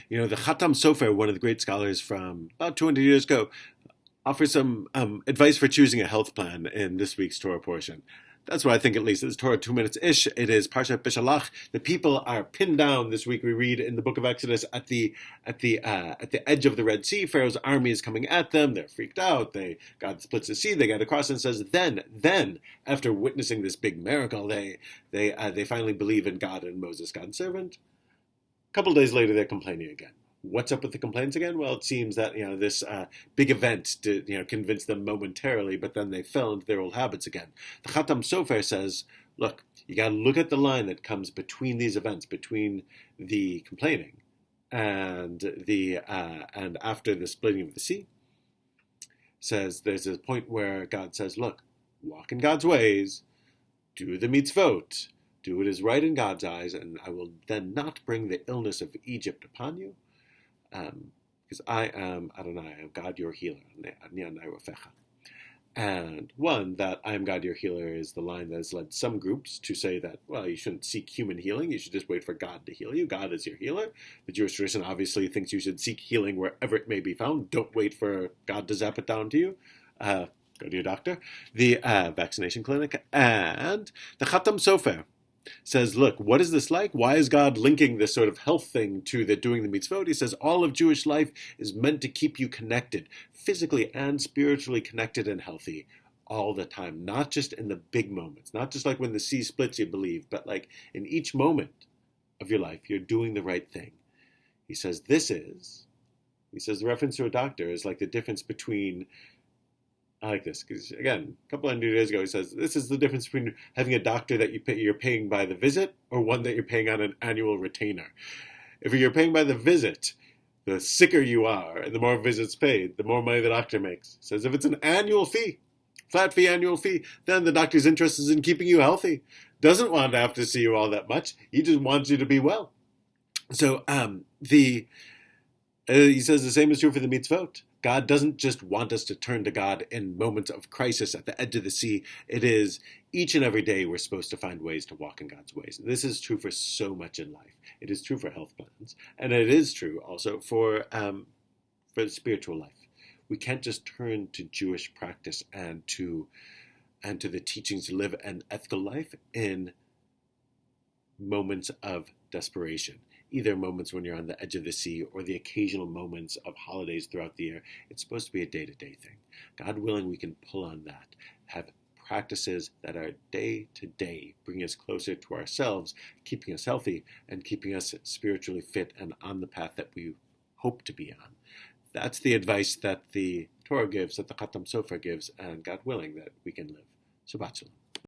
The Khatam Sofer, one of the great scholars from about 200 years ago, offers some advice for choosing a health plan in this week's Torah portion. That's what I think, at least. It's Torah 2 minutes ish. It is Parshat Bishalach. The people are pinned down this week. We read in the book of Exodus at the edge of the Red Sea. Pharaoh's army is coming at them. They're freaked out. God splits the sea. They get across and says, then after witnessing this big miracle, they finally believe in God and Moses, God's servant. A couple days later, they're complaining again. What's up with the complaints again? Well, it seems that this big event did convince them momentarily, but then they fell into their old habits again. The Khatam Sofer says, look, you got to look at the line that comes between these events, between the complaining and and after the splitting of the sea. Says there's a point where God says, look, walk in God's ways, do the mitzvot, do what is right in God's eyes, and I will then not bring the illness of Egypt upon you. Because I am Adonai, I am God your healer. And one, that I am God your healer is the line that has led some groups to say that, well, you shouldn't seek human healing, you should just wait for God to heal you. God is your healer. The Jewish tradition obviously thinks you should seek healing wherever it may be found. Don't wait for God to zap it down to you. Go to your doctor. The vaccination clinic. And the Khatam Sofer says, look, what is this like? Why is God linking this sort of health thing to the doing the mitzvot? He says all of Jewish life is meant to keep you connected, physically and spiritually connected and healthy all the time, not just in the big moments, not just like when the sea splits, you believe, but like in each moment of your life, you're doing the right thing. He says the reference to a doctor is like the difference between, I like this, because again, a couple hundred years ago, he says, this is the difference between having a doctor that you're paying by the visit or one that you're paying on an annual retainer. If you're paying by the visit, the sicker you are and the more visits paid, the more money the doctor makes. He says if it's an annual fee, flat fee annual fee, then the doctor's interested in keeping you healthy. Doesn't want to have to see you all that much. He just wants you to be well. So he says the same is true for the mitzvot. God doesn't just want us to turn to God in moments of crisis at the edge of the sea. It is each and every day we're supposed to find ways to walk in God's ways. This is true for so much in life. It is true for health plans. And it is true also for the spiritual life. We can't just turn to Jewish practice and to the teachings to live an ethical life in moments of desperation. Either moments when you're on the edge of the sea or the occasional moments of holidays throughout the year. It's supposed to be a day-to-day thing. God willing, we can pull on that, have practices that are day-to-day, bring us closer to ourselves, keeping us healthy and keeping us spiritually fit and on the path that we hope to be on. That's the advice that the Torah gives, that the Khatam Sofer gives, and God willing, that we can live. Shabbat Shalom.